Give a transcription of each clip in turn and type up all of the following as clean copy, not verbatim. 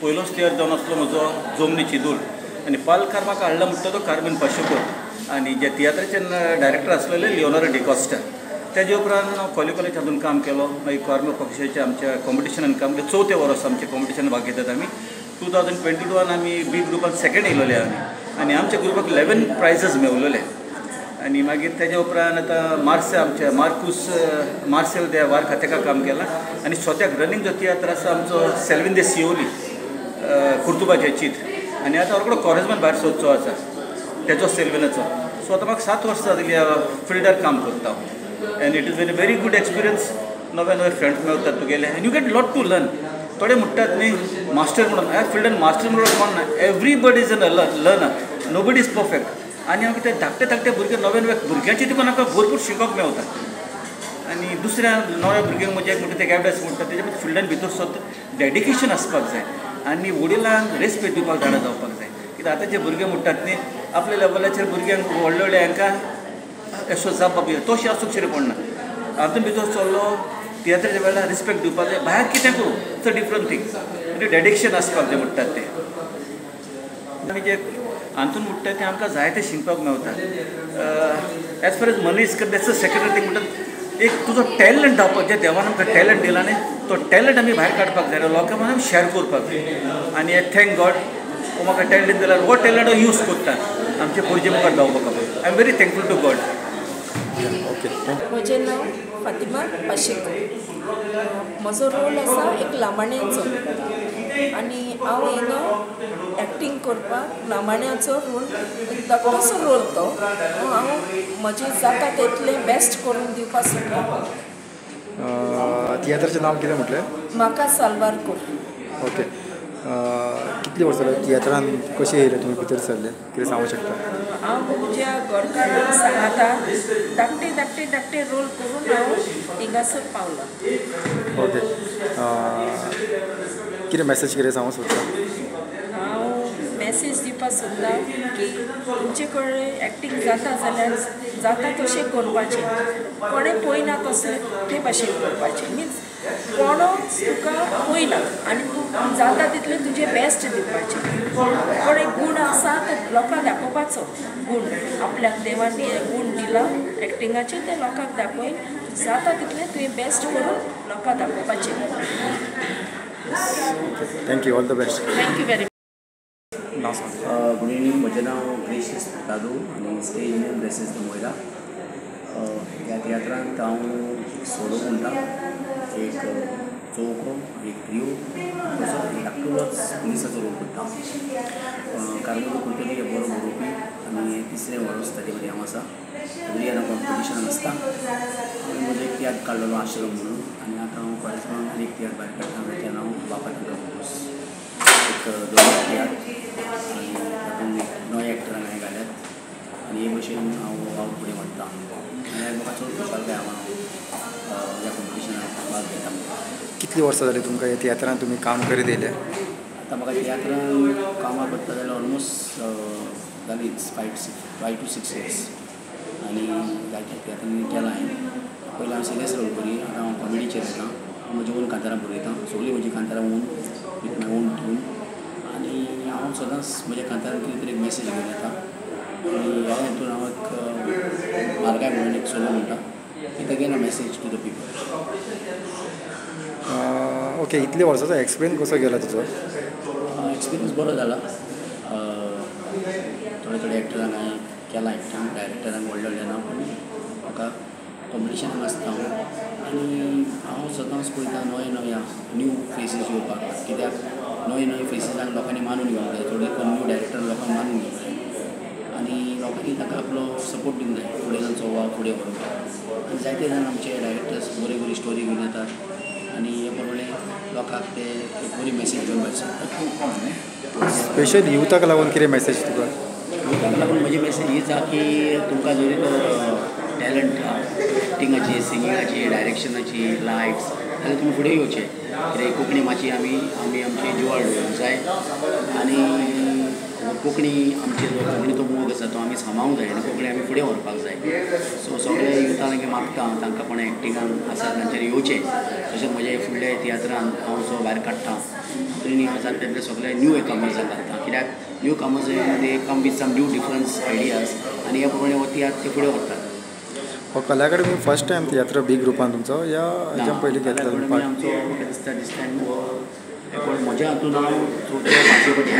पयलोच तयार जावन आसलो म्हजो जमनी चिदूल आनी पालकार म्हाका हाडला म्हणटा तो कार्मेन पाशेकर आनी जे तियात्राचे डायरेक्टर आसलेले लिओनार्डो डिकॉस्टा. तेजे उपरांत हांव कॉलेज हातून काम केलो. मागीर कार्मे पक्षाच्या आमच्या कॉम्पिटिशनान काम केलें. 4थें वर्स आमचे कॉम्पिटिशन भाग घेतात आमी. 2022 आमी बी ग्रुपान सेकेंड येयलोले आमी आनी आमच्या ग्रुपाक 11 प्रायझस मेळवलेले. आनी मागीर तेजे उपरांत आतां मार्से आमच्या मार्सेल त्या वार खात्याका काम केलां आनी स्वत्याक रनिंग जो तियात्र आसा आमचो सेल्विन दे सिओली कुर्तुबाचें चित्र आनी आतां रोखडो कॉरेजमान भायर सोदचो आसा तेजो सेल्विनाचो. सो आतां म्हाका 7 वर्सां जालीं फिल्डार काम करता हांव and it is very good experience. नवे फ्रेंड्स मेळटात तुगेले आनी you get lot to learn. थोडे म्हणटात न्ही मास्टर म्हणून ह्या फिल्डान मास्टर म्हणून कोण ना. Everybody is a learner. Nobody is perfect. आनी हांव कितें धाकटे भुरगे नवे भुरग्यांची तुका म्हाका भरपूर शिकोवप मेळटा. आनी दुसऱ्या नव्या भुरग्यांक म्हणजे एक म्हणटा ते गॅबडस म्हणटा तेजे भितर फिल्डान भितर स्वता डेडिकेशन आसपाक जाय आनी वडिलांक रेस्पेक्ट दिवपाक जाणा जावपाक जाय. कित्याक आतांचे भुरगे म्हणटात न्ही आपल्या लेवलाचेर भुरग्यांक व्हडले हांकां एशो जावपाक तोशें आसूंक शिरे पडना. हातून भितर चल्लो तियात्राच्या वेळार रिस्पेक्ट दिवपाक जाय. भायर कितें करूं इट्स अ डिफरंट थिंग. म्हणजे डेडिकेशन आसपाक जाय म्हणटात ते. आनी जे हातून म्हणटा तें आमकां जायतें शिकपाक मेळटा. As far as money is that's a secondary thing. म्हणटा एक तुजो टॅलंट दाखोवप जे देवान आमकां टॅलंट दिला न्ही तो टॅलंट आमी भायर काडपाक जाय. लोकां मदीं शेअर करपाक जाय. आनी थँक गॉड हो म्हाका टॅलंट दिला. हो टॅलंट हांव यूज करता आमचे फुडचे मुखार जावपाक. I am very thankful to God. म्हजें नांव फातिमा पाशेकर. म्हजो रोल आसा एक लामाण्याचो आनी हांव येयलो एक्टींग करपाक लामाण्याचो रोल. धाकटोसो रोल तो. हांव म्हजें जाता तितलें बेस्ट करून दिवपाक सोदता. तियात्राचें नांव कितें म्हटलें? म्हाका साल्वारकर. ओके. कितलीं वर्सां जालीं तियात्रान कशें येयले तुमी भितर सरले कितें सांगूंक शकता? हांव म्हज्या घरकारांक सांगता धाकटे रोल करून हांव हिंगासर पावलां. ओके. कितें मॅसेज कितें सांगूंक सोदता? हांव मॅसेज दिवपाक सोदता की तुमचे कडेन एक्टींग जाता जाल्यार जाता तशें करपाचें. कोणें पळयना तसलें ते भाशेन करपाचें. मिन्स कोणूच तुका पळयना आनी तूं जाता तितलें तुजें बेस्ट दिवपाचें. कोणें गूण आसा तो लोकांक दाखोवपाचो. गूण आपल्याक देवान गूण दिला एक्टिंगाचे ते लोकांक दाखोवन जाता तितलें तुवें बेस्ट करून लोकांक दाखोवपाचें. Thank you. All the best. Thank you very much. Good evening. म्हजें नांव ग्रेशियस कादू आनी stage name Gracious the Moira. ह्या तियात्रांत हांव सोलो म्हणटा. एक चौको एक ट्रिओ तसो धाकटुलोच पुलिसाचो रोल करता. कार्मेलो कुलकर्णी हे बरो बरोवपी आनी तिसरें वर्स ताचे कडेन हांव आसा. एवरी इयर कॉम्पिटिशनान आसता. हांवें म्हजो एक तियात्र काडलेलो आश्रम म्हणून आनी आतां हांव कॉलेजमान आनी एक तियात्र भायर काडटा. ताचें नांव बापा तांकां फोकस. एक 2 तियात्र आनी तातूंत नवे एक्टरांक हांवें घाल्यात आनी हे भशेन हांव फुडें व्हरता. आनी म्हाका चड खुशालकाय हांव ह्या कॉम्पिटिशनाक भाग घेता. कितलीं वर्सां जालीं तुमकां ह्या तियात्रान तुमी काम करीत येयले? आतां म्हाका तियात्रान कामां करता जाल्यार ऑलमोस्ट जालींच 5 to 6 years. आनी जायत्या तियात्रांनी केलां हांवें. पयलीं हांव सिरियस रोल करी. आतां हांव कॉमेडीचेर येता. हांव म्हजी ओन कांतारां बरयतां. सगळीं म्हजीं कांतारां on with my on tune. आनी हांव सदांच म्हज्या कांतारांक कितें तरी एक मॅसेज घेवन येता. आनी ह्या हातूंत हांव एक मार्गाय म्हणून एक सोलो म्हणटा. It again a message to the people. Okay. इतल्या वर्सांचो एक्सपिरियन्स कसो गेला तुजो? एक्सपिरियन्स बरो जाला. थोडे एक्टरांक हांवें केलां एक्टींग. डायरेक्टरांक व्हडले ना पूण म्हाका कॉम्पिटिशनाक आसता हांव. आनी हांव सदांच पळयता नव्या न्यू फेसीस येवपाक. कित्याक नवे फेसिसांक लोकांनी मानून घेवंक जाय. थोडे न्यू डायरेक्टर लोकांक मानून घेवंक जाय आनी लोकांनी ताका आपलो सपोर्ट दिवंक जाय. फुडें तांचो वा फुडें व्हरपाक. आनी जायते जाण आमचे डायरेक्टर्स बरी स्टोरी घेवन येतात आनी हे बरोबर लोकांक ते एक बरी मॅसेज घेवन भायर सरता. स्पेशल युथाक लागून कितें मॅसेज तुका? युथाक लागून म्हजी मॅसेज हीच आसा की तुमकां जरी तो टॅलंट आहा एक्टिंगाची, सिंगिंगाची, डायरेक्शनाची, लायट्स जाल्यार तुमी फुडें येवचें. कित्याक कोंकणी मातशी आमी आमची जिवाळ दवरूंक जाय आनी कोंकणी आमचे जो कोंकणी तो मोग आसा तो आमी सांबाळूंक जाय आनी कोंकणी आमी फुडें व्हरपाक जाय. सो सगळे युथान हांवें मागता तांकां कोण एक्टिंगान आसा तांचेर येवचें. तशें म्हजे फुडले तियात्रान हांव जो भायर काडटा ट्रेनिंग आसा तेतले सगळे न्यू कमर्सांक घालता. कित्याक newcomers they come with some new difference ideas आनी ह्या प्रमाणे हो तियात्र ते फुडें व्हरतात. हो कला अकादमी फर्स्ट टायम तियात्र बीग ग्रुपान तुमचो या हाच्या पयलीं घेतला आमचो म्हाका दिसता दिस टायम हो पण म्हज्या हातून हांव चवथ्या पांचवे फावटी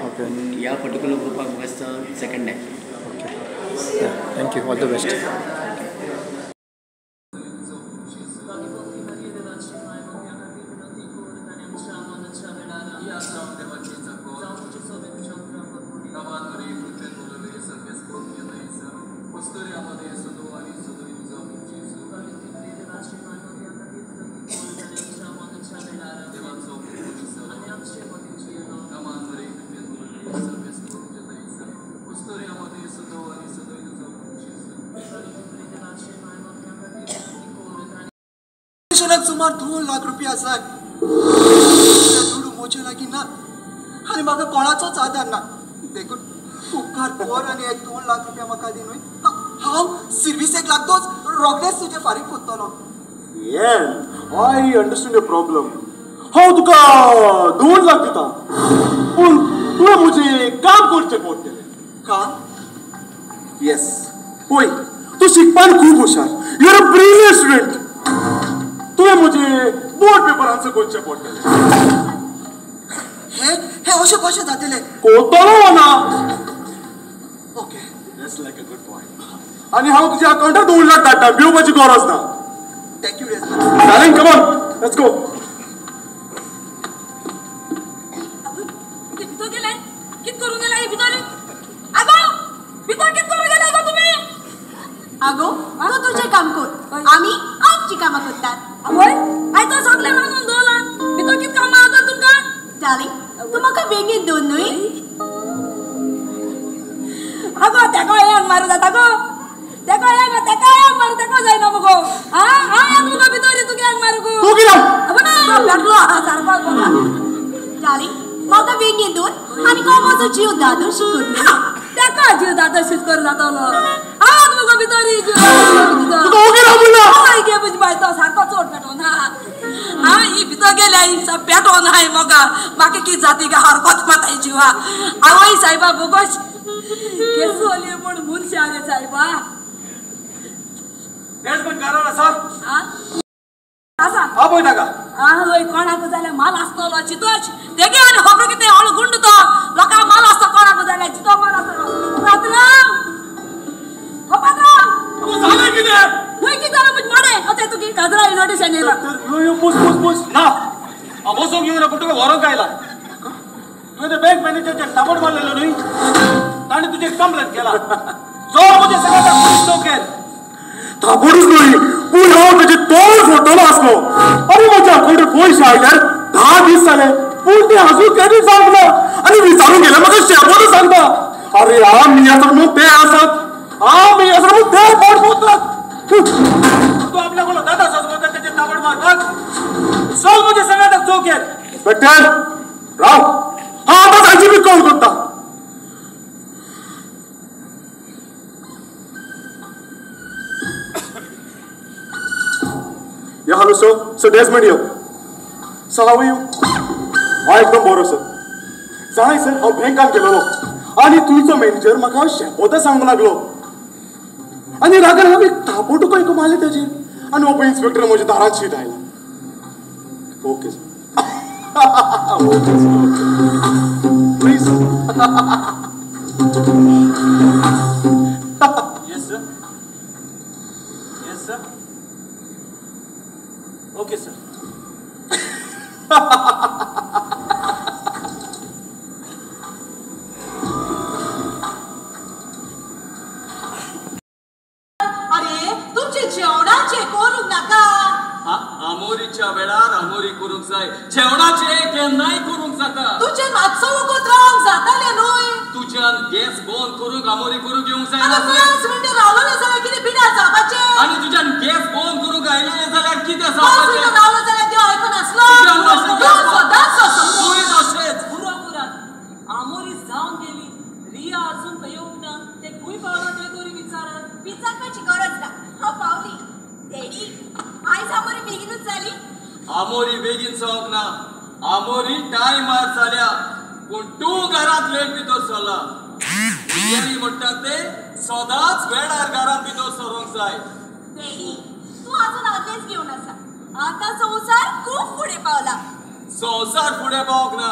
ओके ह्या पर्टिक्युलर ग्रुपाक म्हाका दिसता second time. Okay thank you all the best. सुमार 2 लाख रुपया आसात. मोचे लागीं ना आनी म्हाका कोणाचोच आधार ना. देखून उपकार कर आनी 2 लाख रुपया म्हाका दी न्हय. हांव सर्विसेक लागतोच रोखडेच तुजे फारीक कोत्तलो. I understand your problem. हांव तुका 2 लाख दिता पूण तुवें म्हजें काम करचें पडटलें. काम? येस पळय तूं शिकपान खूब हुशार. You are a brilliant student. तुवें म्हजें बोर्ड पेपर आन्सर करचें पडटलें. हे अशें कशें जातलें? कोतलो ना. Okay that's like a good point. आनी हांव तुज्या अकावंटार 2 लाख धाडटा. भिवपाची गरज ना. Thank you very much. Darling come on let's go. भितर गेले कित करून गेला भितर? आगो भितर कित करून गेला गो तुम्ही? आगो तू तुझे काम कर आम्ही आमची कामां करतात. आवय आय तो सगळे रांदून दवरला भितर कित काम आवता तुमकां? डार्लिंग तू म्हाका बेगीन दोन न्हय. आगो तेका एक मारू जाता गो. तेका एक मारू तेका जायना मगो. हां येत मगो भितर तुगे एक मारू गो. तू गेला अबो ना लागलो सारपाक बघा. डार्लिंग म्हाका बेगीन दोन आनी कामाचो जीव दादो शिकत. तेका जीव दादशीत कर जातलो. आत मगो भितर तू गेला मुला. हय गे बुज बाय तो सारको चोट पेटो ना. हां ही भितर गेल्या ही सब पेटो नाय मगा. बाकी की जाती का हरकत माताय जीवा. आवय साहेबा बोगोश केसोली म्हण मुनशी आले साहेबा. तेच पण कारण आसा. हां आसा हा पळय ताका. हय कोणाक जाल्यार माल आसतलो चितोच. तेगे आनी होबरो कितें हळ गुंड तो लोका माल आसता कोणाक जाल्यार चितो माल आसता. पात्रांव ओ पात्रांव तू झालं कितें? हय कितें जालें म्हजे मोडे अते तुगे काजरा नोटीस येयला. यो पुस ना वचूंक येवना पूण तुका व्हरोंक आयला. तुवें ते बँक मॅनेजरचे टाबड मारलेलो न्हय. ताणें तुजे कंप्लेंट केला. जो म्हजे सगळ्यांना पुलीस चौकेर थापडूच न्हय पूण हांव ताचे तोंड फोडटलो आसलो. आनी म्हज्या अकावंटार पयशे आयल्यार 10 दीस जाले पूण ते अजून क्रेडीट जावंक ना. आनी विचारूंक गेल्यार म्हाका शेंबोद सांगता. अरे आमी आसा न्हू ते आसात. आमी आसा न्हू ते पोट फोडटात. तू आपल्या कोण दादा सजवता त्याचे ताबड मारतात. चल म्हणजे सगळ्यांना चौकेर. बेटर राव हा आता सांची मी कॉल करता. या हॅलो सर डेजमेंट यो. सर हांव यू. हा एकदम बरो सर. जाय सर हांव बँकान गेलोलो आनी तुमचो मॅनेजर म्हाका शेंबोद सांगूंक लागलो. आनी रागार हांव एक थापो तुका एक मारले ताजेर आनी हो इन्स्पेक्टर म्हज्या दारांत शीट आयला. Okay sir. Okay sir please. Yes sir. Yes sir. Okay sir. अरे तुमचे जेवणाचे करूंक नाका. आमोरीच्या वेळार आमोरी करूंक जाय. जेवणाचे केन्नाय करूंक जाता. तुझे मातसो वगत रावंक जाताले न्हय. तुज्यान गॅस बंद करूंक आमोरी करूंक येवंक जाय आतां 5 मिनटां रावलो जाल्यार कितें पिड्यार जावपाचें. आनी तुज्यान गॅस बंद करूंक आयलें जाल्यार कितें 5 जावपाचें? मिनटां रावलो जाल्यार देव आयकनासलो. तुज्यान मातशें सदांच तूंय तशेंच. पुरापुरात आमोरी जावन गेली आयज आमोरी बेगीनच जाली आमोरी बेगीन जावंक ना आमोरी टायमार जाल्या पूण तूं घरांत लेट भितर सरला भुरग्यांनी म्हणटात ते सदांच वेळार घरांत भितर सरूंक जाय बेडी तू अजून आदेश घेवन आसा आता संसार खूप पुढे पावला संसार फुडें पावंक ना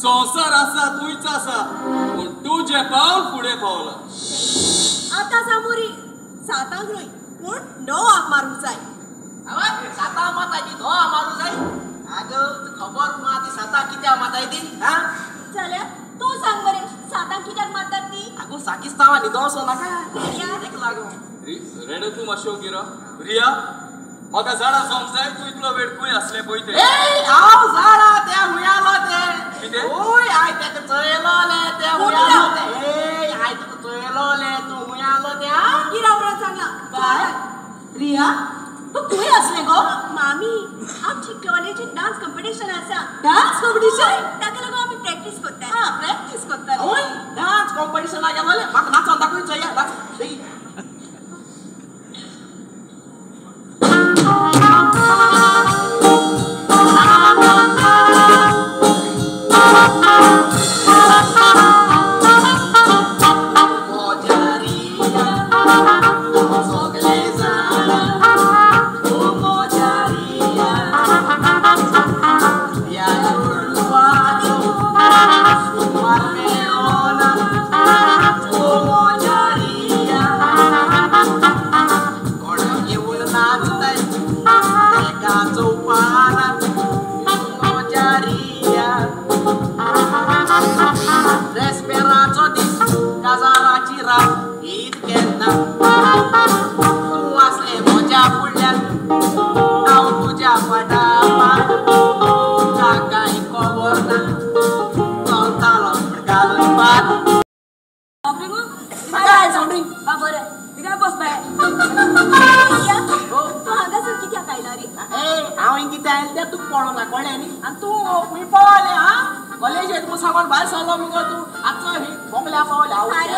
संसार आसा तूंच आसा पूण तूं जें पावल फुडें पावला आता सामोरी 7 रोय पूण 9 मारूंक जाय साता माताची धो मारू जाय अगं खबर माती साता कित्या माताय ती हा जाल्या तू सांग बरे 7 कित्याक मारतात ती अगो साकिस्तावा निदोसो नाका रिया तेक लागो रेड तूं मातशें गिरा रिया म्हाका झाडां जावंक जाय तूं इतलो वेळ खंय असलें पळय तें ए हांव झाडा त्या हुयालो ते कितें? ओय आय तेका चयलो ले त्या हुयालो ते ए आय तुका चयलो ले तू हुयालो त्या किरा म्हणून सांगला काय रिया तू खंय असले गो मामी आमची कॉलेजीत डान्स कॉम्पिटिशन आसा डान्स कॉम्पिटिशन ताका लागून आमी प्रॅक्टिस करता हा प्रॅक्टिस करता ओय डान्स कॉम्पिटिशनाक गेलो ले म्हाका नाचोन दाखोवचो या नाच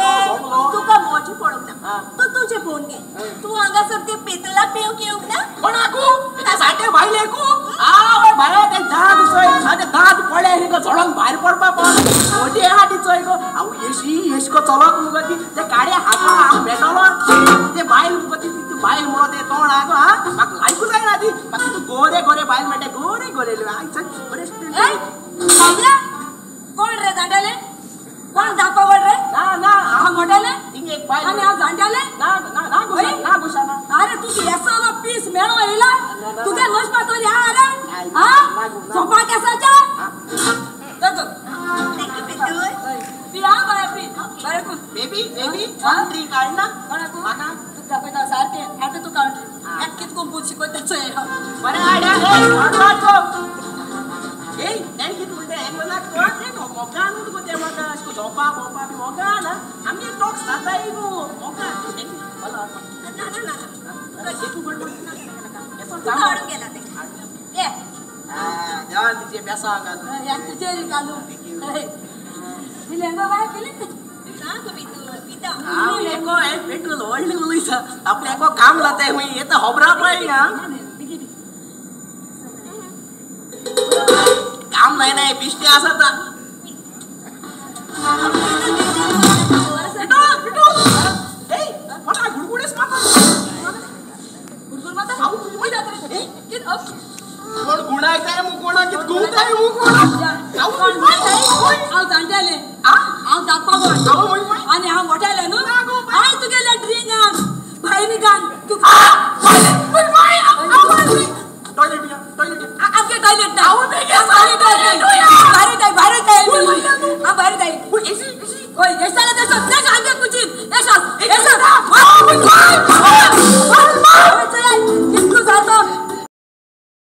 ए तुका मोजी पडोंक ना तू तुझे फोन घे तू हांगासर ते पेतला पेव घेवंक ना कोणाकू त्या साठे भायलेकू आवय भायर ते दाद चोय साठे दाद पडे हिको झडोंक भायर पडपा पण मोठी हाटी चोय गो आव येशको चलत मुगो ती ते काड्या हाता हांव भेटलो ते बायल मुगो ती बायल मुळो ते तोंड आगो हा म्हाका लायकू जायना ती म्हाका तू गोरे गोरे बायल मेटे गोरे गोरे आय चल बरे ए सावल्या कोण रे जांडाले कोण दाखवड रे ना ना हांव मोठाले थिंग एक बायल आणि हांव जांडाले ना ना ना गुशा ना गुशा ना अरे तुझी येसलो पीस मेळो येला तुगे नोश पातोली अरे हा सोपा केसाचा देखो थँक यू बेटा पिया बाय पी बरे को बेबी बेबी कंट्री काढ ना कोणाकू माका तू दाखवता सारखे आता तू काउंट्री एक कित कोण शिकवताच आहे बरे आड्या ए वाटो ए थँक यू तुमचे एंगला कोण रे मोका नु तुको ते मोका इसको झोपा बोपा भी मोका ना आम्ही टॉक साता ही वो मोका थँक यू बोला ना ना ना अरे ये तू बडो तू काढून गेला ते ए देवान तिचे पैसा घाल या तुझे घालू दिलेंगो बाय दिले ना तुम्ही तू पिता हाव एको ए पेट्रोल ओल्ड उलईसा आपले एको काम लाते हुई ये तो होबरा पई ना काम नाही नाही बिष्टी असता ए मोठा गुडगुडेस माता गुडगुड माता हाऊ मी जात रे कित अप कोण गुणायचाय मु कोणा कित गुणताय मु कोणा हाऊ कोण नाही हाऊ जांटाले हाऊ दाखपागोड आणि हाऊ मोठाले नु हाय तू गेला ड्रिंक भाईनी गान तू टॉयलेट आपके टॉयलेट ना आओ मैं क्या सारी टॉयलेट बाहर हां बाहर जाई कोई ऐसा लगे तो देख आगे कुछ ऐसा किसको जातो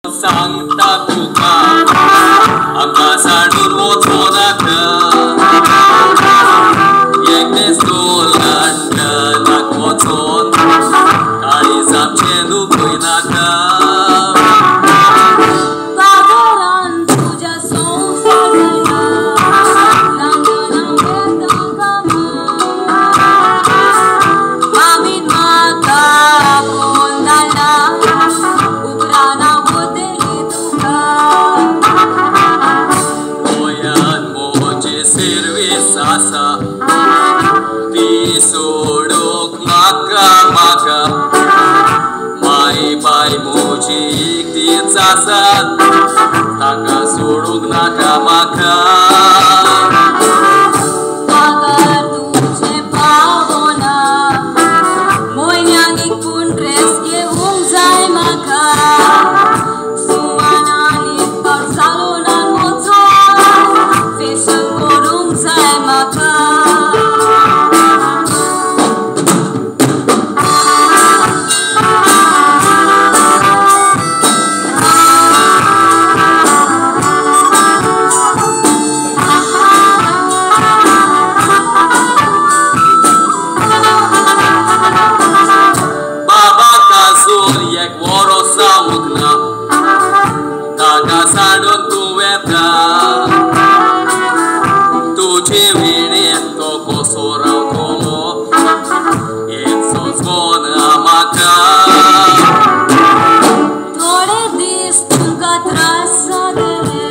सांगता तुका आमका साडून वचो नाका एकटेच तोला केस आसा ती सोडूंक म्हाका म्हाका माय बाय म्हजी एकटीच आसा ताका सोडूंक नाका म्हाका अगर तुझे पावना मोयन्याक एक पूण ड्रेस घेवंक जाय म्हाका सुवानानी पावसालोनान वचून फेशन करूंक जाय म्हाका ताका साडून तूं येता तुजे वेळेन तो कसो रावतलो हें सोचोना म्हाका थोडे दीस तुमकां त्रास जातले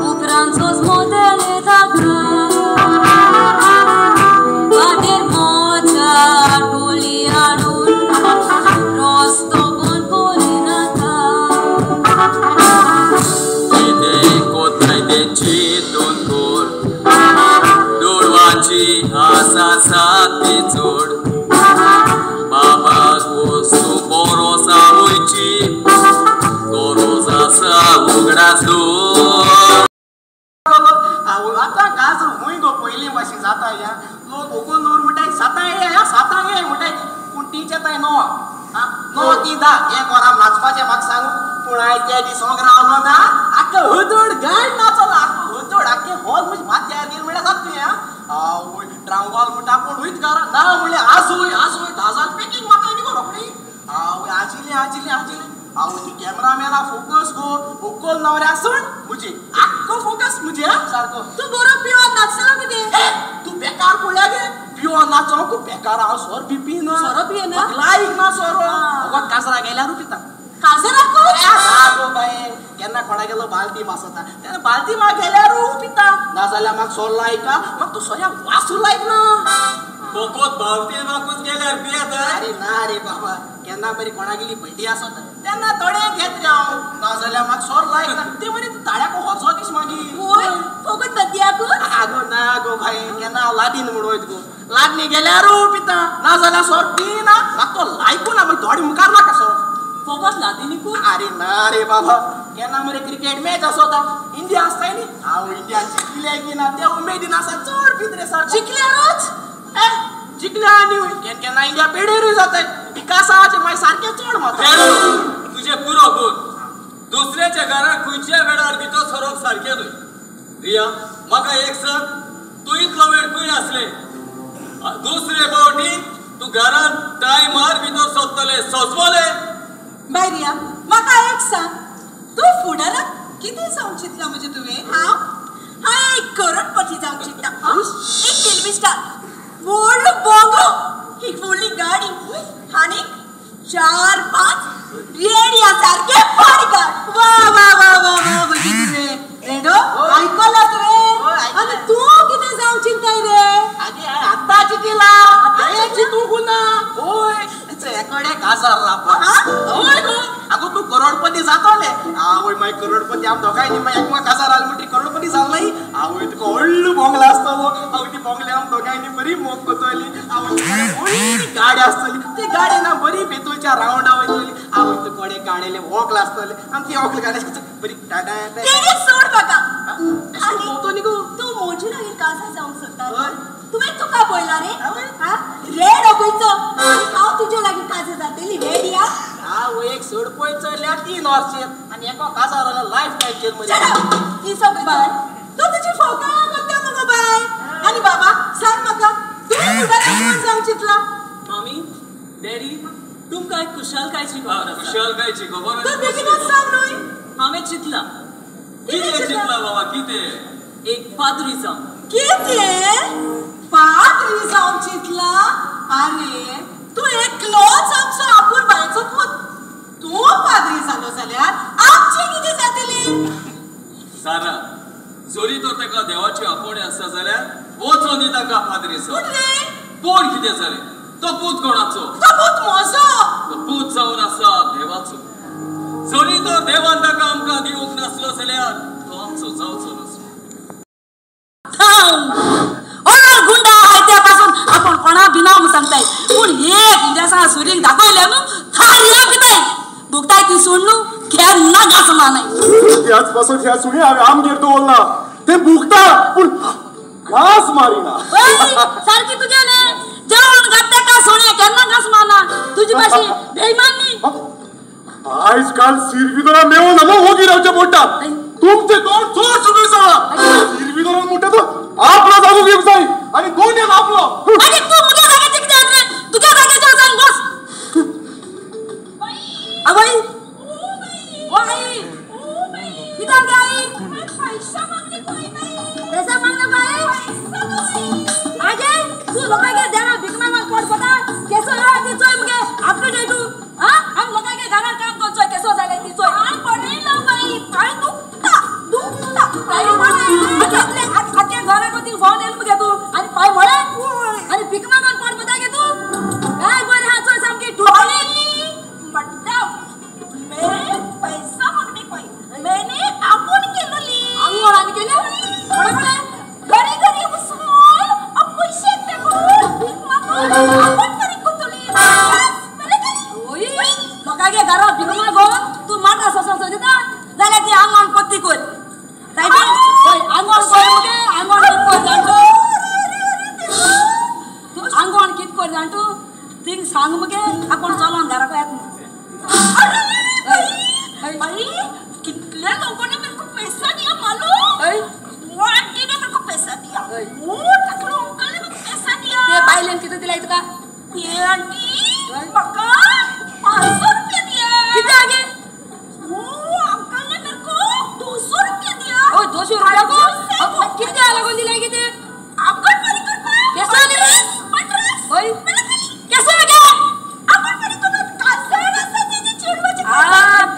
उपरांत सोजमोतले ताका वाटेर मोचार बोली हाडून रस्तो दोनकोर दोडवाची आसा साती चोड बाबाक वस्तू बरो सावयची गरज आसा उगडास आता गाज हुंय गो पयलीं भाशेन जाता या लोक ओगोन नोर म्हणटाय सातांग ये म्हणटाय पूण टीचर ताय नो नो ती दा हे कोरा नाचपाचें म्हाका सांगू पूण आयज त्या दिसांक रावलो ना आख्खे हदोड गाय नाचला आख्खो हदोड आख्खे हॉल म्हणजे भात तयार केली म्हणल्यार जातलें आवय ड्रांगॉल म्हणटा पूण वयत घरा ना म्हणलें आजूय 10,000 पॅकिंग म्हाका न्ही गो रोखडी आवय आजिले आवय ती कॅमेरामॅना फोकस गो ओकोल नवऱ्या सोड मुजे आख्खो फोकस मुजे सारको तू बरो पिवोन नाचलो कितें तू बेकार पळया गे पिवोन नाचोंक बेकार हांव सोर बी पिना सोरो पियेना लायक ना सोरो वगत काजरा गेल्यारू पिता काजराको गो बाय केन्ना कोणा गेलो बालटी मासता तेन्ना बालटी मा गेल्यारू पिता नाजाल्यार म्हाका सोर लायक म्हाका तो सोऱ्या वासू लायक ना फोकोत बालटी माकूच गेल्यार पियेता अरे ना रे बाबा केन्ना बरी कोणा गेली भयटी आसता तेन्ना थोडे घेत रे हांव नाजाल्यार म्हाका सोर लायक ना ते बरी ताळ्याको होचो दीस मागीर ओय फोकत बद्याकू आगो ना गो भाई केन्ना हांव लाडीन म्हूण वयत गो लाडणी गेल्यारू पिता नाजाल्यार सोर पिना म्हाका तो लायकू ना मागीर थोडी मुखार नाका सोर फोकत लादीनीकू अरे ना रे बाबा केन्ना मरे क्रिकेट मॅच आसोता इंडिया आसताय न्ही हांव इंडिया जिखले की ना ते उमेदीन आसा चड भितर सर जिखल्यारूच जिखल्या आनी केन्ना इंडिया पेडेरूय जाताय विकासाचे मागीर सारके चड माता तुजे पुरो कोण दुसऱ्याच्या घराक खंयच्या वेळार भितर सरोक सारकें न्हय रिया म्हाका एक सांग तूं इतलो वेळ खंय आसले दुसरे फावटी तूं घरान टायमार भितर सोदतले सोजवले बाय रिया म्हाका एक सांग तूं फुडाराक कितें जावंक चिंतला म्हणजे तुवें हांव एक करोडपती जावंक चिंतता एक फिल्मी स्टार व्हडलो बोंगो एक व्हडली गाडी आनी 4-5 रेडिया सारके बॉडीगार्ड वा वा वा वा वा बघितले रेडो आयकला तुवें आनी तूं कितें जावंक चिंताय रे आगे आत्ता चिंतिला आगे चिंतूंक ना ओय एकडे गाजर रापा ओय गो आगो तूं करोडपती जातोले आवय मागीर करोडपती आम दोगांयनी मागीर एकमेक गाजर आले म्हणटी करोडपती जाल्लय आवय तुका व्हडलो बोंगलो आसतलो आवय ती बोंगले आम दोगांयनी बरी मोग कोतली आवय व्हडली गाडी आसतली ती गाडी ना बरी बेतूच्या रावंडा वयतली आवय तू कोडे गाडयले व्हंकल आसतले आनी ती व्हंकल गाडी बरी टाटा तेगे सोड बाका आनी तो न्ही गो तूं मोजी लागीं काजा जावंक सोदता तुवें तुका पळयला रे रेड ओगयचो हांव तुजे लागीं काजा जातली रेडिया हांव एक सोड पळय चडल्या 3 वर्सां आनी एका काजार जाल्यार लायफ टायचेर मरे ही सगळी बाय तूं तुजी फोका करता मगो बाय आनी बाबा सांग म्हाका तुवें फुडाराक जावंक चिंतला मामी डॅडी तुमकां एक कुशलकायची खबर आसा कुशलकायची खबर तूं बेगीनच सांग न्हय हांवें चिंतलां कितें चिंतला बाबा कितें एक पाद्री जावं कितें पाद्री जावंक चिंतला अरे तूं एकलोच आमचो आपूण बायचो पूत तूं पाद्री जालो जाल्यार आमचें कितें जातलें सारा जरी तर ताका देवाची आपोवणी आसता जाल्यार वचून दी ताका पाद्रीचो पूण कितें जालें तो पूत कोणाचो तो पूत जावन आसा देवाचो जरी तर देवान ताका आमकां दिवंक नासलो जाल्यार तो आमचो जावचो नासलो गुंडा आहे त्यापासून आपण कोणा बिनाम सांगताय पण एक इंडियासा सुरींग दाखवले नु थारीला पिताय भुगताय ती सोडणू खेळ ना घासमा नाही त्याच पासून ह्या सुणी आमगेर दवरला ते भुगता पण घास मारिना सारखी तुगेले जेवण घातले का सोन्या केन्ना घास मारना तुझी भाषी बेईमानी आजकाल सिरविदोरा मेव नमो होगी रावचे मोठा तुमचे दोन चोर सुरू सळा सिरविदोरा मोठा तो आपला जागो घेऊ जाई आणि कोण आहे आपलो आणि तू मुद्या जागे तिकडे रे तुझ्या जागेवर जाऊन बस अबाई ओ बाई किधर गई पैसा मांगने कोई नहीं पैसा मांगने कोई आगे तू लोका के देना भिकमा मांग पड़ पता कैसे है ती चोय मुगे अपने डेटू हां हम लोका के गाना काम को चोय कैसे जाले ती चोय आन पडे लो बाई काय दुखता काय म्हणे आके घरा को ती फोन येल मुगे तू आणि पाय मळे आणि भिकमा मांग पड़ पता के तू काय बोल हा चोय सामकी ढोली बड्डा मैं पैसा मांगने कोई मैंने आपण केलोली अंगोळाने केले कोण घरी घरी बसून पैसे टाकून आपण तरी कुतुली ओई लोकागे घरा भिकमा गो तू माटा ससस देता जाल्या ती अंगण पत्ती कोल साइड ओय अंगण कोल मुगे अंगण कोल जांटो तू अंगण कित कोल जांटो थिंग सांग मुगे आपण चलोन घरा को येत भाई कितने लोगों ने मेरे को पैसा दिया मालूम वो आंटी ने मेरे को पैसा दिया वो टकलो अंकल ने मेरे को पैसा दिया ये बाइलेन किती दिला इतका ये आंटी पक्का 500 रुपए दिया किती आगे वो अंकल ने मेरे को 200 रुपए दिया ओए 200 रुपया को अब किती आला को दिला किती आपण परी करता कैसा दिला पट्रस ओए कैसा लगा आपण परी को कासा रसा दीदी चिडवाची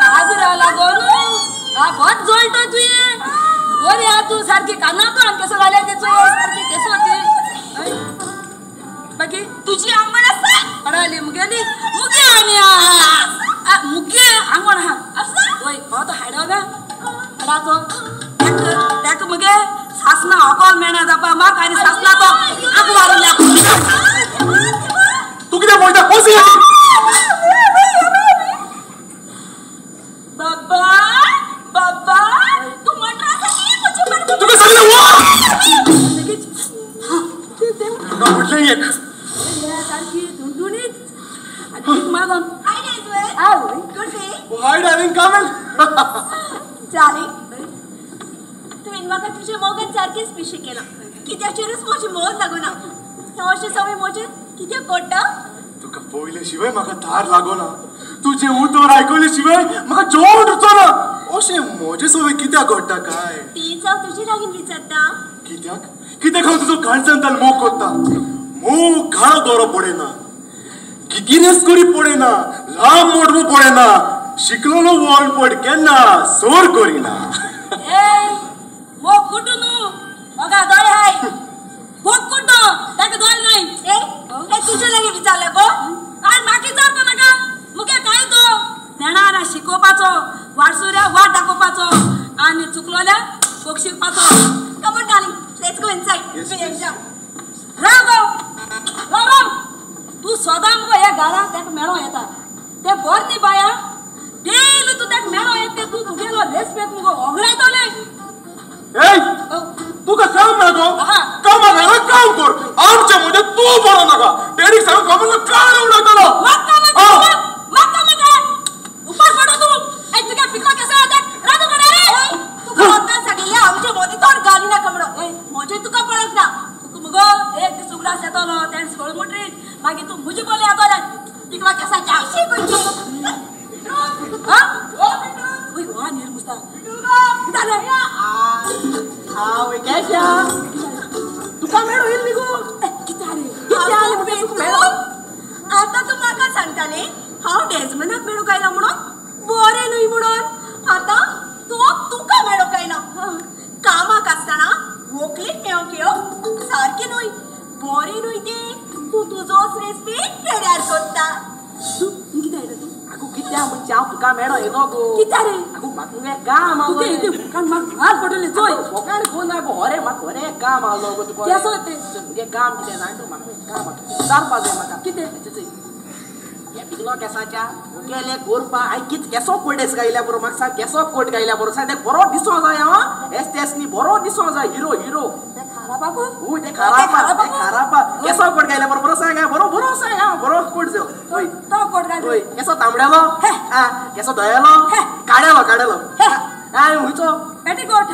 बाजूला लागो आ बहुत जोलतो तू ये ओरे आ तू सारखी काना तो आणि कसं झाले ते चोय सारखी कसं होते बाकी तुझी अंगण असा पडाली मुगेली मुगे आणि मुगे अंगण हा असं ओय बहुत हाडो ना अडा तो त्याक मुगे सासना अकल मेना जापा मा आणि सासना तो आग मारून ल्या तू किती बोलता कोसी बाबा बाबा तू मटरासाठी मुझे पर तुम्ही सगळे वा म्हटलं एक सारखी धुंडुणीत आणि मागून हाय डेजवेल hi good day hi darling come in darling तुवें म्हाका तुजे मोगान सारकेच पिशे केला कित्याचेरूच म्हजी मोग लागना ह्या अशें सवय म्हजे कित्याक पडटा तुका पयले शिवाय म्हाका धार लागोना तुझे उतर आयकले शिवाय म्हाका जोड उरचोना अशें म्हजे सवय कित्याक घडटा काय तीच हांव तुजे लागीं विचारता कित्याक हांव तुजो काणसांतान मोग करता मोग घाळो दोरो पडयना कितकिनेच करी पडयना लांब मोडवो पडयना शिकलेलो वळपड केन्ना सोर करिना मोग कुटू न्हू मोगा दोळे हाय मोग कुटू ताका दोळे नाही हे तुजे लागीं विचारलें गो आणि माकी विचारतो नाका मुगे काय तो नेणारा शिकोवपाचो वारसुऱ्या वाट दाखोवपाचो आणि चुकलोल्या फोक शिकपाचो come on darling let's go inside राव तू सदां मुगो ह्या घरांत ताका मेळो येता ते बरें न्ही बाया डेली तू ताका मेळो येता तू तुगेलो रेस्पेक्ट मुगो ओगडायतले तुका काम नागो कामा घरा काम कर आमच्या मध्ये तू बरो नाका तेरीक सांग कामाला काळ उडयतलो मक्का उपर पडो तू ऐ तुगे पिको कसा देख राजू कडे रे तुका वता सगळे आमच्या मध्ये तोड गाली ना कमरो म्हजे तुका पळत ना तुका मुगो एक दिस उगडास येतलो तेन सोळ मोटरी मागीर तू मुजी बोले येतले पिकवा कसा चायशी कोणची हा ओय वा नीर मुस्ता झाले हाव केशा तुका मेळो येल निगो किती आले मेळो आता तू म्हाका सांगताले हांव डेजमनाक मेळो कायला म्हणून बरें न्हय म्हणून आता तो तुका मेळो कायला कामाक आसता आमकां मेळो येनो गो कित्या रे म्हाका काम तुगे इथे हुकान म्हाका मार पडले जोय फोकाड कोण गो होरे म्हाका होरे काम आलो गो तुका केसो ते तुगे काम कितें जाण तूं म्हाका काम विचारपा जाय म्हाका कितें हे पिकलो केसाच्या गेले गोरपा आय कित केसो कोडेस गायल्या बरो म्हाका सांग केसो कोट गायल्या बरो सांग बरो दिसो जाय हा एसनी बरो दिसो जाय हिरो हिरो ते खारा बाबू ते खारापा केसो कोट गायल्या बरो सांग बरो बरो सांग हा बरो कोट जाय होय तो कोट गाय होय केसो तांबड्यालो हा केसो धोयलो काढेलो काय हुंचो पेटीकोट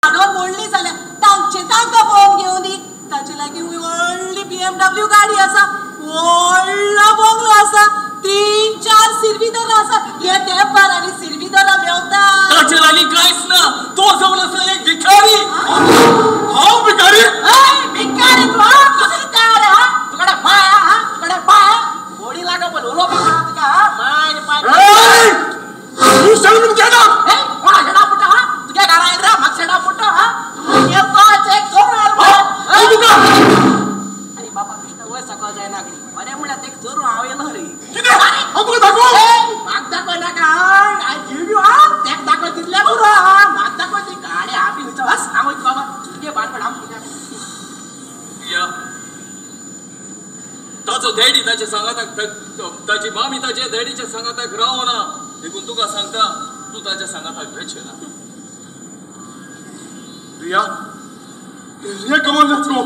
हाडो मोडली जाल्यार तांकां पळोवन घेवन दी ताचे लागीं व्हडली BMW गाडी आसा व्हडलो बंगलो आसा 3-4 सिरवीदर आसा हे तेंपार आनी सिरवीदर मेवता ताचे लागीं कांयच ना तो जावन आसा एक भिकारी हांव भिकारी भिकारी तू हा कसली तयार हा तुकडे पाय गोडी लागा पण उलो पाय तुका हा माय तू सांगून गेला कोणा छडा पुटा हा तुझ्या घरा येत रा म्हाका छडा पुटा हा तू येतो चेक अरे बाबा कृष्ण वय सकाळ जाय नागरी अरे म्हणल्यार तेक जरूर हांव येलो रे कितें हांव तुका दाखोव म्हाका दाखय नाका आय गिव यू हा तेक दाखय दितले पुरो हा म्हाका दाखय ती गाडी हापी हुंचो बस हांव वयता बाबा तुगे बानपण हांव तुझ्या या ताचो डॅडी ताचे सांगाताक ताची मामी ताचे डॅडीच्या सांगाताक रावना देखून तुका सांगता तू ताच्या सांगाताक भेटचेना Riya Riya come on let's go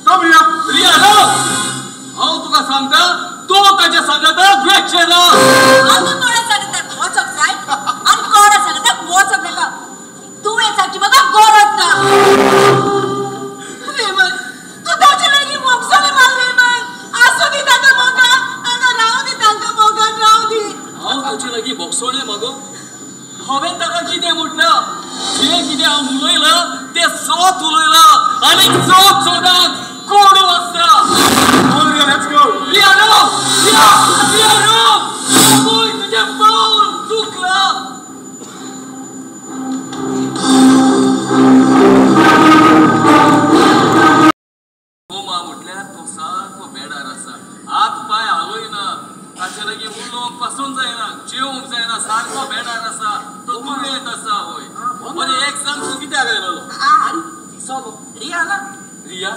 come Riya Riya no हांव तुका सांगता तू ताच्या सांगाताक भेटचेना आमी कोणा सांगता वचप जाय आनी कोणा सांगता वचप नाका तुवें सांगची म्हाका गरज ना रेमन तू ताचे लागीं मोगसोली मार रेमन आसू दी ताका मोगान आनी राव दी ताका मोगान राव दी हांव ताचे लागीं बोगसोळें मागो हांवें ताका कितें म्हटलां जें कितें हांव उलयलां तें सोत उलयलां आनी सोत सोदाक कोडू आसता लेट्स गो रिया नो रिया नो पळय तुजें पाऊल चुकलां होमा म्हटल्यार तो सारको बेडार आसा हात पाय हालयना ताचे लागीं उलोवंक पासून जायना जेवंक जायना सारको बेडार आसा तो दुयेंत आसा होय बरें एक सांग तूं कित्याक आयलो अरे दिसलो रिया ना रिया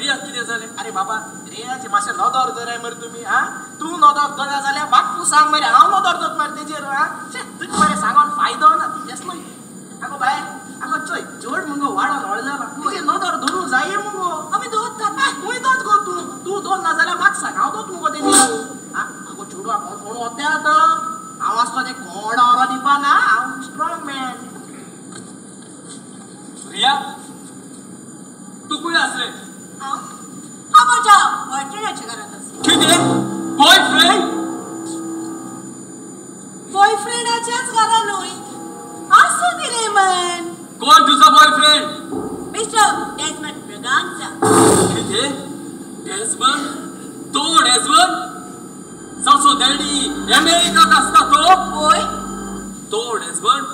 रिया कितें जालें अरे बाबा रियाचे मातशें नदर जर मरे तुमी हा तूं नदर धरना जाल्यार म्हाका तूं सांग मरे हांव नदर धरत मरे तेजेर हा तुका मरे सांगून फायदो ना तेच न्हय आगो बाय आगो चोय जोड मुगो वाडोन व्हडला तुजे नदर धरूं जाय मुगो आमी दोत तुवें दोत गो तूं दोन ना जाल्यार म्हाका सांग हांव दोत मुगो तेजेर हा आगो चोडू कोण वते आतां हांव आसलो ते कोण ओरो दिवपा ना हांव स्ट्रॉंग मॅन रिया तू खंय आसले हांव म्हज्या बॉयफ्रेंडाच्या घरांत आसा कितें बॉयफ्रेंड बॉयफ्रेंडाच्याच घरान न्हय आसूं दी रेमन कोण तुजो बॉयफ्रेंड मिस्टर डेजमंड ब्रगांजा कितें डेजमंड तो डेजमंड जाचो डॅडी अमेरिकाक आसता तो होय तो डेजमंड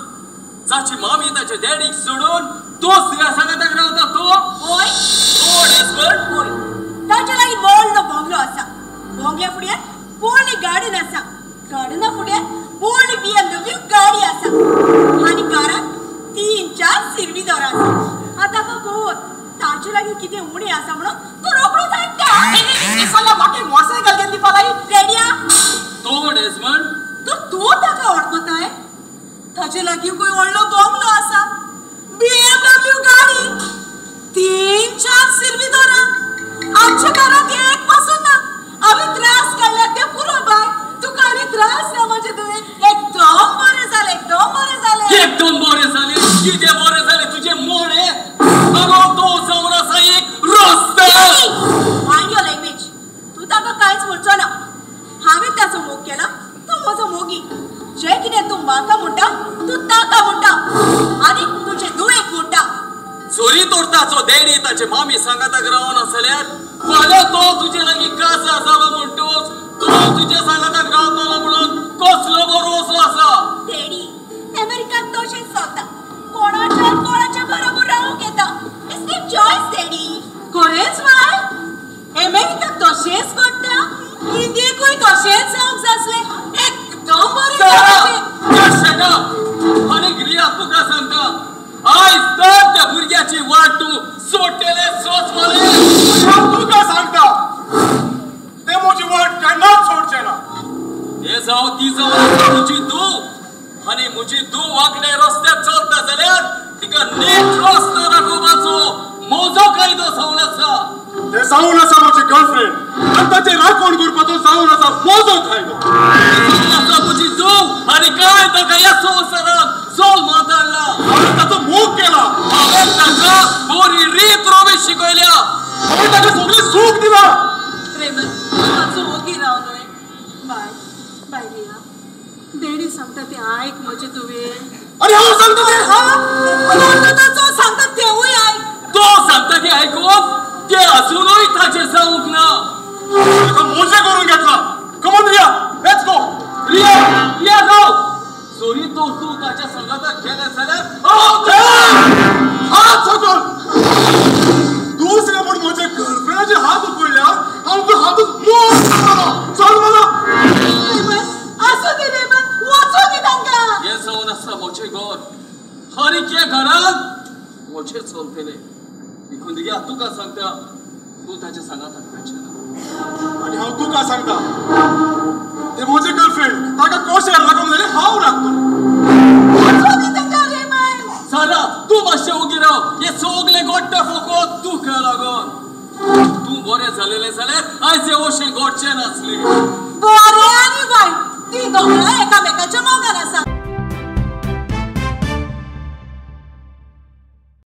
जाची मामी ताचे डॅडीक सोडून दुसऱ्या सांगाताक रावता तो होय तो डेजमंड होय ताचे लागीं व्हडलो बंगलो आसा बंगल्या फुडें व्हडली गार्डन आसा गार्डना फुडें व्हडली BMW गाडी आसा आनी घरांत 3-4 सिरवीदर आसा आतां बघ ताचे लागीं कितें उणें आसा म्हणून तूं रोखडोच हाडटा म्हाका मोटरसायकल घेतली पळय रेडिया तो डेजमंड तूं ताका वळखताय ताचे लागीं खंय व्हडलो बंगलो आसा BMW गाडी 3-4 सिरवीदरां आमच्या घरांत एक पासून ना आमी त्रास काडल्या ते पुरो बाय तुका आनी त्रास ना म्हजे तुवें एकदम बरें जालें एकदम बरें जालें कितें बरें जालें तुजें मोडे हांव तो जावन आसा एक रस्ता मायंड युअर लँग्वेज तूं ताका कांयच म्हणचो ना हांवें ताचो मोग केला तो म्हजो मोगी जें कितें तूं म्हाका म्हणटा तूं ताका म्हणटा आनी तुजें दुयेक म्हणटा चोरी तोरताचो डॅडी ताचे मामी सांगाताक रावून आसल्यार फाल्यां तो तुजे लागीं कासा जालो म्हणटूच तो तुजे सांगाताक रावतलो म्हणून कसलो भरोसो आसा डॅडी अमेरिकांत तशेंच चलता कोणाच्या बरोबर रावूंक येता इट्स द चॉयस डॅडी खरेंच बाय अमेरिकांत तशेंच घडटा इंडियेकूय तशेंच जावंक जाय आसलें एकदम बरें आताचे राखण करपाचो जावन आसा मोजत आयलो आसा तुजी जूव आनी काय ताका ह्या संवसारात चल माताडला हांवें ताचो मोग केला हांवें ताका बरी रीत रोवी शिकयल्या हांवें ताका सगळी सूख दिला प्रेमन मातसो ओगी राव न्हय बाय रिया डेडी सांगता ते आयक म्हजे तुवें अरे हांव सांगता ताचो सांगता तेवूय आयक तो सांगता की आयकोप ते अजूनही ताचेर जावंक ना ताका मोजे करून घेतला come on Riya let's go Riya Riya go जरी तो तू ताच्या संगाताक गेले जाल्यार हात सकल दुसरे पण म्हजे गर्लफ्रेंडाचे हात उकळल्यार हांव तो हातूच मोड चल मला असो दे रेमन वचो दी तांकां हे जावन आसा म्हजें घर आनी त्या घरांत म्हजें चलतलें देखून दिया तुका सांगता तू ताच्या सांगाताक वचचें ना आणि हांव तुका सांगता ते म्हजे गर्लफ्रेंड ताका कशें लागूंक जाल्यार हांव राखतलो वचो दी तांकां रेमन सारा तू मातशें उगी राव हे सगळे गोट्टा फकत तुका लागून तू बरें जालेलें जाल्यार आयज हे अशें घडचें नासलें बरें आनी वायट ती दोगांय